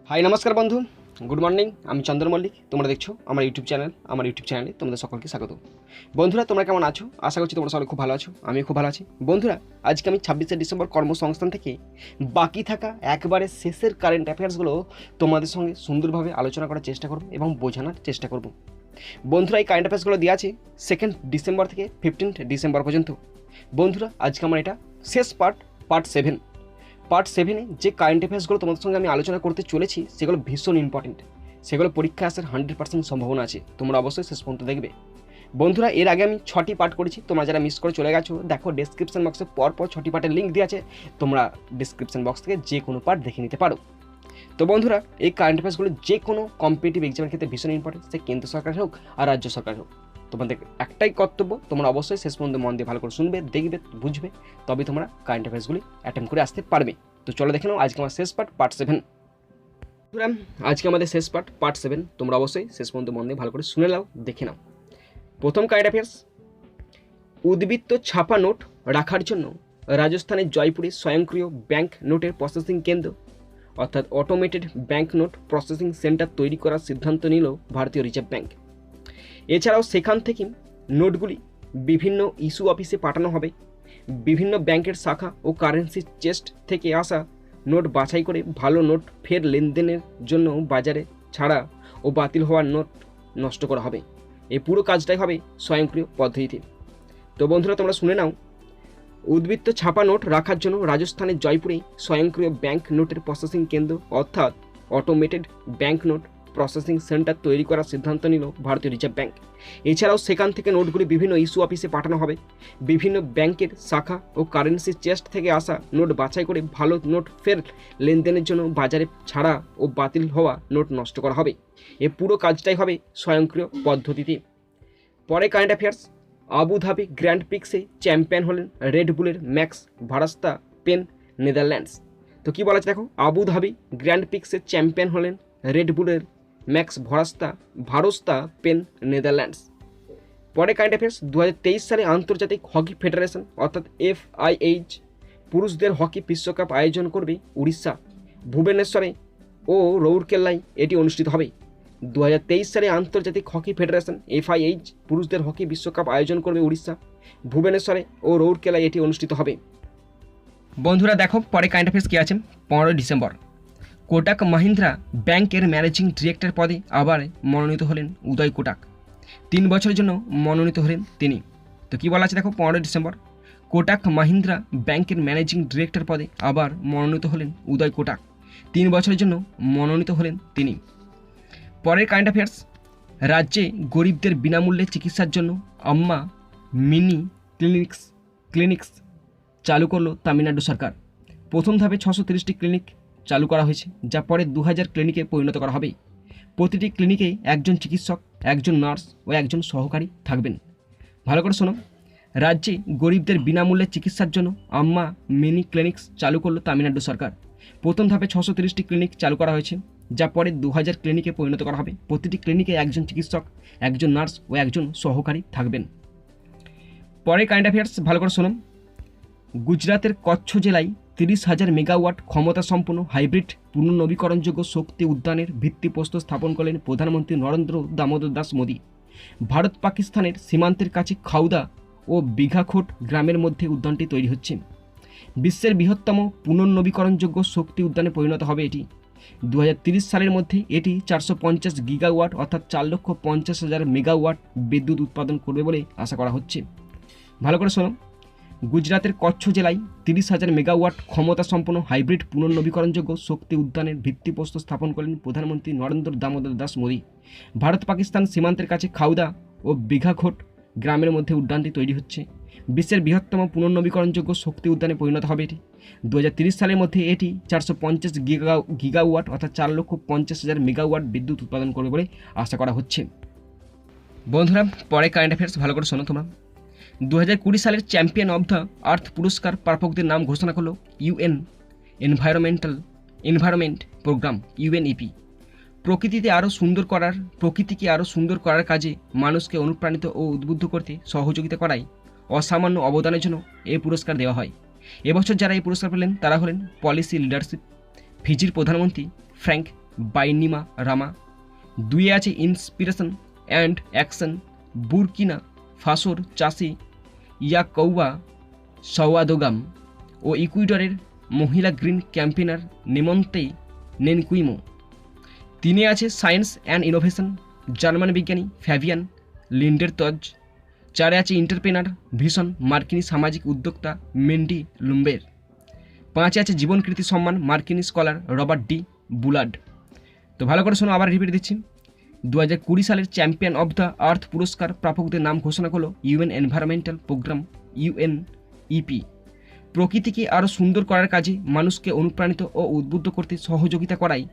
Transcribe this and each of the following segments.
High নমস্কার বন্ধু, good morning. আমি চন্দ্র মল্লিক। তোমরা দেখছো আমার ইউটিউব চ্যানেলে তোমাদের সকলকে স্বাগত। বন্ধুরা, তোমরা কেমন আছো? আশা করছি তোমরা সবাই খুব ভালো আছো। আমি খুব ভালো আছি। বন্ধুরা, আজকে আমি 26শে ডিসেম্বর কর্মসংস্থান থেকে বাকি থাকা একবারে শেষের কারেন্ট অ্যাফেয়ার্সগুলো তোমাদের সঙ্গে সুন্দরভাবে আলোচনা করার চেষ্টা করব এবং বোঝানোর চেষ্টা করব। বন্ধুরা, এই কারেন্ট অ্যাফেয়ার্সগুলো দেওয়া আছে 2 ডিসেম্বর থেকে 15 ডিসেম্বর পর্যন্ত। বন্ধুরা, আজকে আমার এটা শেষ পার্ট 7। পার্ট 7-এ যে কারেন্ট অ্যাফেয়ার্সগুলো তোমাদের সঙ্গে আমি আলোচনা করতে চলেছি সেগুলো ভীষণ ইম্পর্টেন্ট। সেগুলো পরীক্ষা আসার 100% সম্ভাবনা আছে। তোমরা অবশ্যই শেষ পর্যন্ত দেখবে। বন্ধুরা, এর আগে আমি 6টি পার্ট করেছি। তোমরা যারা মিস করে চলে গেছো, দেখো ডেসক্রিপশন বক্সে পরপর 6টি পার্টের লিঙ্ক দেওয়া আছে। তোমরা ডেসক্রিপশন বক্স থেকে যে কোনো পার্ট দেখে নিতে পারো। তো বন্ধুরা, এই কারেন্ট অ্যাফেয়ার্সগুলো যে কোনো কম্পিটিটিভ এক্সামের ক্ষেত্রে ভীষণ ইম্পর্টেন্ট। সে কেন্দ্র সরকার হোক আর রাজ্য সরকার হোক, তোমাদের একটাই কর্তব্য, তোমরা অবশ্যই শেষ পর্যন্ত মন দিয়ে ভালো করে শুনবে, দেখবে, বুঝবে, তবে তোমরা কারেন্ট অ্যাফেয়ার্সগুলি অ্যাটেম্প করে আসতে পারবে। তো চলো দেখে নাও আজকে আমার শেষ পার্ট 7। আজকে আমাদের শেষ পার্ট 7। তোমরা অবশ্যই শেষ পর্যন্ত মন দিয়ে ভালো করে শুনে নাও, দেখে নাও। প্রথম কারেন্ট অ্যাফেয়ার্স, উদ্বৃত্ত ছাপা নোট রাখার জন্য রাজস্থানের জয়পুরে স্বয়ংক্রিয় ব্যাংক নোটের প্রসেসিং কেন্দ্র অর্থাৎ automated bank note processing centre তৈরি করার সিদ্ধান্ত নিল ভারতীয় রিজার্ভ ব্যাংক। এছাড়াও সেখান থেকে নোটগুলি বিভিন্ন ইস্যু অফিসে পাঠানো হবে। বিভিন্ন ব্যাংকের শাখা ও কারেন্সি চেস্ট থেকে আসা নোট বাছাই করে ভালো নোট ফের লেনদেনের জন্য বাজারে ছাড়া ও বাতিল হওয়ার নোট নষ্ট করা হবে। এই পুরো কাজটাই হবে স্বয়ংক্রিয় পদ্ধতিতে। তো বন্ধুরা, তোমরা শুনে নাও, উদ্বৃত্ত ছাপা নোট রাখার জন্য রাজস্থানের জয়পুরে স্বয়ংক্রিয় ব্যাংক নোটের প্রসেসিং কেন্দ্র অর্থাৎ automated bank note processing centre তৈরি করার সিদ্ধান্ত নিল ভারতীয় রিজার্ভ ব্যাংক। এছাড়াও সেখান থেকে নোটগুলি বিভিন্ন ইস্যু অফিসে পাঠানো হবে। বিভিন্ন ব্যাংকের শাখা ও কারেন্সি চেস্ট থেকে আসা নোট বাছাই করে ভালো নোট ফের লেনদেনের জন্য বাজারে ছাড়া ও বাতিল হওয়া নোট নষ্ট করা হবে। এ পুরো কাজটাই হবে স্বয়ংক্রিয় পদ্ধতিতে। পরে কারেন্ট অ্যাফেয়ার্স, আবুধাবি গ্র্যান্ড পিক্সে চ্যাম্পিয়ন হলেন রেড বুলের ম্যাক্স ভারাস্তাপেন নেদারল্যান্ডস। তো কী বলা আছে দেখো, আবুধাবি গ্র্যান্ড পিক্সে চ্যাম্পিয়ন হলেন রেড বুলের ম্যাক্স ভারস্তাপেন নেদারল্যান্ডস। পরে কারেন্ট অ্যাফেয়ার্স, 2023 সালে আন্তর্জাতিক হকি ফেডারেশন অর্থাৎ FIH পুরুষদের হকি বিশ্বকাপ আয়োজন করবে উড়িষ্যা। ভুবনেশ্বরে ও রৌরকেল্লায় এটি অনুষ্ঠিত হবে। 2023 সালে আন্তর্জাতিক হকি ফেডারেশন FIH পুরুষদের হকি বিশ্বকাপ আয়োজন করবে উড়িষ্যা। ভুবনেশ্বরে ও রৌরকেল্লায় এটি অনুষ্ঠিত হবে। বন্ধুরা দেখো, পরে কারেন্ট অ্যাফেয়ার্স কী আছে। 15 ডিসেম্বর, কোটাক মাহিন্দ্রা ব্যাংকের ম্যানেজিং ডিরেক্টর পদে আবার মনোনীত হলেন উদয় কোটাক। 3 বছরের জন্য মনোনীত হলেন তিনি। তো কী বলা আছে দেখো, 15 ডিসেম্বর, কোটাক মাহিন্দ্রা ব্যাংকের ম্যানেজিং ডিরেক্টর পদে আবার মনোনীত হলেন উদয় কোটাক। 3 বছরের জন্য মনোনীত হলেন তিনি। পরের কারেন্ট অ্যাফেয়ার্স, রাজ্যে গরিবদের বিনামূল্যে চিকিৎসার জন্য আম্মা মিনি ক্লিনিক্স চালু করলো তামিলনাড়ু সরকার। প্রথম ধাপে 630টি ক্লিনিক চালু করা হয়েছে, যা পরে 2000 ক্লিনিকে পরিণত করা হবে। প্রতিটি ক্লিনিকে একজন চিকিৎসক, একজন নার্স ও একজন সহকারী থাকবেন। ভালো করে শোনো, রাজ্যে গরিবদের বিনামূল্যে চিকিৎসার জন্য আম্মা মিনি ক্লিনিক্স চালু করলো তামিলনাড়ু সরকার। প্রথম ধাপে 630টি ক্লিনিক চালু করা হয়েছে, যা পরে 2000 ক্লিনিকে পরিণত করা হবে। প্রতিটি ক্লিনিকে একজন চিকিৎসক, একজন নার্স ও একজন সহকারী থাকবেন। পরে কারেন্ট অ্যাফেয়ার্স ভালো করে শোনো, গুজরাতের কচ্ছ জেলায় 30,000 মেগাওয়াট ক্ষমতা সম্পন্ন হাইব্রিড পুনর্নবীকরণযোগ্য শক্তি উদ্যানের ভিত্তিপ্রস্তর স্থাপন করলেন প্রধানমন্ত্রী নরেন্দ্র দামোদর দাস মোদী। ভারত পাকিস্তানের সীমান্তের কাছে খাউদা ও বিঘাখোট গ্রামের মধ্যে উদ্যানটি তৈরি হচ্ছে। বিশ্বের বৃহত্তম পুনর্নবীকরণযোগ্য শক্তি উদ্যানে পরিণত হবে এটি। 2030 সালের মধ্যে এটি 450 গিগাওয়াট অর্থাৎ 4,50,000 মেগাওয়াট বিদ্যুৎ উৎপাদন করবে বলে আশা করা হচ্ছে। ভালো করে শোনো, গুজরাতের কচ্ছ জেলায় 30,000 মেগাওয়াট ক্ষমতা সম্পন্ন হাইব্রিড পুনর্নবীকরণযোগ্য শক্তি উদ্যানের ভিত্তিপ্রস্তর স্থাপন করলেন প্রধানমন্ত্রী নরেন্দ্র দামোদর দাস মোদী। ভারত পাকিস্তান সীমান্তের কাছে খাউদা ও বিঘাখোট গ্রামের মধ্যে উদ্যানটি তৈরি হচ্ছে। বিশ্বের বৃহত্তম পুনর্নবীকরণযোগ্য শক্তি উদ্যানে পরিণত হবে এটি। 2030 সালের মধ্যে এটি 450 গিগাওয়াট অর্থাৎ 4,50,000 মেগাওয়াট বিদ্যুৎ উৎপাদন করবে বলে আশা করা হচ্ছে। বন্ধুরা, পরে কারেন্ট অ্যাফেয়ার্স ভালো করে শোনো তোমরা। 2020 সালের চ্যাম্পিয়ন অব দ্য আর্থ পুরস্কার প্রাপকদের নাম ঘোষণা করলো UN এনভায়রনমেন্ট প্রোগ্রাম UNEP। প্রকৃতিকে আরও সুন্দর করার কাজে মানুষকে অনুপ্রাণিত ও উদ্বুদ্ধ করতে সহযোগিতা করায় অসামান্য অবদানের জন্য এই পুরস্কার দেওয়া হয়। এবছর যারা এই পুরস্কার পেলেন তারা হলেন পলিসি লিডারশিপ, ফিজির প্রধানমন্ত্রী ফ্র্যাঙ্ক বাইনিমা রামা। 2 আছে ইন্সপিরেশন অ্যান্ড অ্যাকশন বুরকিনা ফাসোর চাষি ইয়াকৌবা সাওয়াদোগাম ও ইকুইডরের মহিলা গ্রিন ক্যাম্পেনার নেমন্তে নেনকুইমো। 3 আছে সায়েন্স অ্যান্ড ইনোভেশন জার্মান বিজ্ঞানী ফ্যাভিয়ান লিন্ডেরতজ। 4 আছে এন্টারপ্রেনার ভিশন মার্কিনী সামাজিক উদ্যোক্তা মেন্ডি লুম্বের। 5 আছে জীবনকৃতি সম্মান মার্কিনী স্কলার রবার্ট ডি বুলার্ড। তো ভালো করে শোনো, আবার রিপিট দিচ্ছি। 2020 সালের চ্যাম্পিয়ন অব দ্য আর্থ পুরস্কার প্রাপকদের নাম ঘোষণা করলো ইউএন এনভায়রনমেন্টাল প্রোগ্রাম ইউএনইপি। প্রকৃতিকে আরও সুন্দর করার কাজে মানুষকে অনুপ্রাণিত ও উদ্বুদ্ধ করতে সহযোগিতা করায়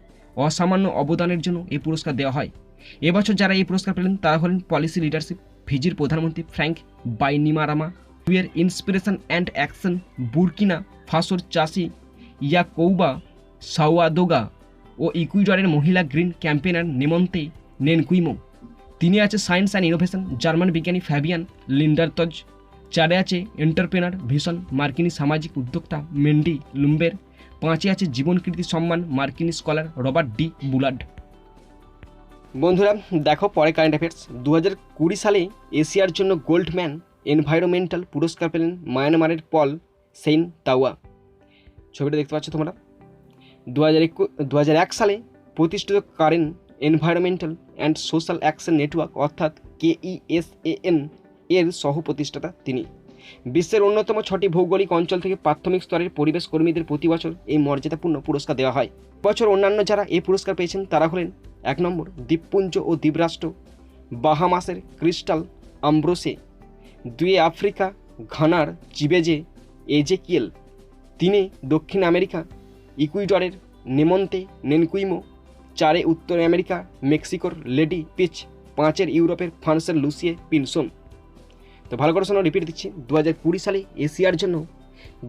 অসামান্য অবদানের জন্য এই পুরস্কার দেওয়া হয়। এবছর যারা এই পুরস্কার পেলেন তারা হলেন পলিসি লিডারশিপ ফিজির প্রধানমন্ত্রী ফ্র্যাঙ্ক বাইনিমারামা, এর ইন্সপিরেশন অ্যান্ড অ্যাকশন বুরকিনা ফাসোর চাষি ইয়াকৌবা সাওয়াদোগা ও ইকুইডরের মহিলা গ্রিন ক্যাম্পেনার নেমন্তে নেনকুইমো। 3 আছে সায়েন্স অ্যান্ড ইনোভেশন জার্মান বিজ্ঞানী ফ্যাভিয়ান লিন্ডারতজ। 4 আছে এন্টারপ্রেনার ভিশন মার্কিনী সামাজিক উদ্যোক্তা মেন্ডি লুম্বের। 5 আছে জীবনকৃতি সম্মান মার্কিনী স্কলার রবার্ট ডি বুলার্ড। বন্ধুরা দেখো পরে কারেন্ট অ্যাফেয়ার্স। 2020 সালে এশিয়ার জন্য গোল্ডম্যান এনভায়রনমেন্টাল পুরস্কার পেলেন মায়ানমারের পল সেইন তাওয়া। ছবিটা দেখতে পাচ্ছ তোমরা। 2001 সালে প্রতিষ্ঠিত Karen environmental and social action network অর্থাৎ KESAN এর সহ প্রতিষ্ঠাতা তিনি। বিশ্বের অন্যতম 6টি ভৌগোলিক অঞ্চল থেকে প্রাথমিক স্তরের পরিবেশ কর্মীদের প্রতি বছর এই মর্যাদাপূর্ণ পুরস্কার দেওয়া হয়। বছর অন্যান্য যারা এই পুরস্কার পেয়েছেন তারা হলেন 1 নম্বর দ্বীপপুঞ্জ ও দ্বীপরাষ্ট্র বাহামাসের ক্রিস্টাল আম্ব্রোসে। 2 আফ্রিকা ঘানার চিবেজে এজেকিয়েল। 3 দক্ষিণ আমেরিকা ইকুইডরের নেমন্তে নেনকুইমো। 4 উত্তর আমেরিকা মেক্সিকোর লেডি পিচ। 5 ইউরোপের ফ্রান্সের লুসিয়ে পিনসন। তো ভালো করে শোনো, রিপিট দিচ্ছি। 2020 সালে এশিয়ার জন্য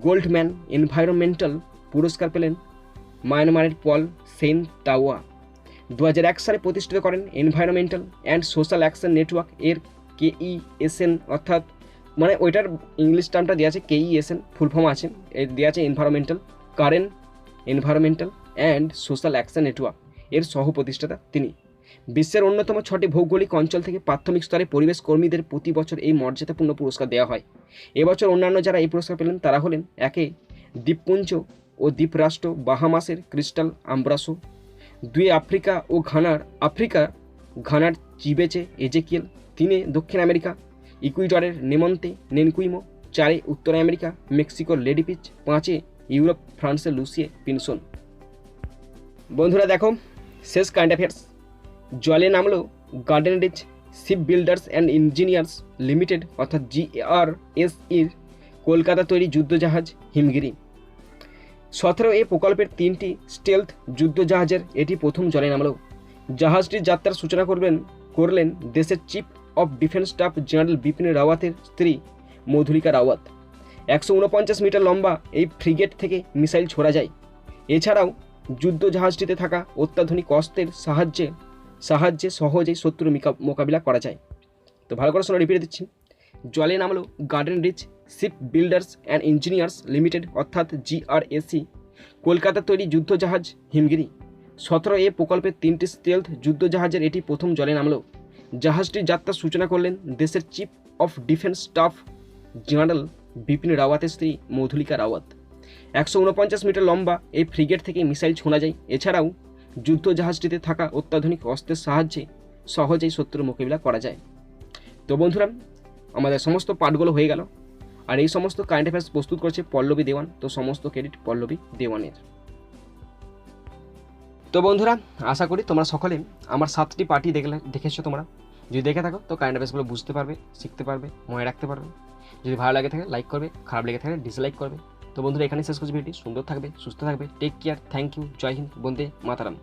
গোল্ডম্যান এনভায়রনমেন্টাল পুরস্কার পেলেন মায়ানমারের পল সেইন তাওয়া। 2001 সালে প্রতিষ্ঠিত করেন environmental and social action network এর KESN অর্থাৎ মানে ওইটার ইংলিশ টার্মটা দেওয়া আছে KESN, ফুল ফর্ম আছে এর দেওয়া আছে environmental Karen environmental and social action network এর সহ প্রতিষ্ঠাতা তিনি। বিশ্বের অন্যতম 6টি ভৌগোলিক অঞ্চল থেকে প্রাথমিক স্তরে পরিবেশ কর্মীদের প্রতি বছর এই মর্যাদাপূর্ণ পুরস্কার দেওয়া হয়। এবছর অন্যান্য যারা এই পুরস্কার পেলেন তারা হলেন 1 দ্বীপপুঞ্জ ও দ্বীপরাষ্ট্র বাহামাসের ক্রিস্টাল আম্ব্রাসো। 2 আফ্রিকা ঘানার চিবেচে এজেকিয়েল। 3 দক্ষিণ আমেরিকা ইকুইডরের নেমন্তে নেনকুইমো। 4 উত্তর আমেরিকা মেক্সিকোর লেডি পিচ। 5 ইউরোপ ফ্রান্সের লুসিয়ে পিনসন। বন্ধুরা দেখো শেষ কারেন্ট অ্যাফেয়ার্স। জলে নামলো Garden Reach Shipbuilders and Engineers Limited অর্থাৎ GRSEর কলকাতা তৈরি যুদ্ধজাহাজ হিমগিরি। 17 প্রকল্পের 3টি স্টেলথ যুদ্ধজাহাজের এটি প্রথম জলে নামলো। জাহাজটির যাত্রার সূচনা করলেন দেশের chief of defence staff general Bipin রাওয়াতের স্ত্রী মধুলিকা রাওয়াত। 149 মিটার লম্বা এই ফ্রিগেট থেকে মিসাইল ছোড়া যায়। এছাড়াও যুদ্ধজাহাজটিতে থাকা অত্যাধুনিক অস্ত্রের সাহায্যে সহজেই শত্রুর মোকাবিলা করা যায়। তো ভালো করে শোনা, রিপিট দিচ্ছি। জলে নামলো Garden Reach Shipbuilders and Engineers Limited অর্থাৎ GRSE কলকাতা তৈরি যুদ্ধজাহাজ হিমগিরি। 17 প্রকল্পের 3টি স্টেলথ যুদ্ধজাহাজের এটি প্রথম জলে নামলো। জাহাজটির যাত্রার সূচনা করলেন দেশের chief of defence staff general Bipin রাওয়াতের স্ত্রী মধুলিকা রাওয়াত। 149 মিটার লম্বা এই ফ্রিগেট থেকে মিসাইল ছোঁড়া যায়। এছাড়াও যুদ্ধজাহাজটিতে থাকা অত্যাধুনিক অস্ত্রের সাহায্যে সহজেই শত্রুর মোকাবিলা করা যায়। তো বন্ধুরা আমাদের সমস্ত পাঠগুলো হয়ে গেল। আর এই সমস্ত কারেন্ট অ্যাফেয়ার্স প্রস্তুত করছে পল্লবী দেওয়ান। তো সমস্ত ক্রেডিট পল্লবী দেওয়ানের। তো বন্ধুরা আশা করি তোমরা সকলে আমার 7টি পার্টি দেখেছো। তোমরা যদি দেখে থাকো তো কারেন্ট অ্যাফেয়ার্সগুলো বুঝতে পারবে, শিখতে পারবে, মনে রাখতে পারবে। যদি ভালো লাগে থাকে লাইক করবে, খারাপ লেগে থাকে ডিসলাইক করবে। তো বন্ধুরা এখানে শেষ করছি ভিডিওটি। সুন্দর থাকবে, সুস্থ থাকবে, take care, thank you, Jai Hind, Vande Mataram.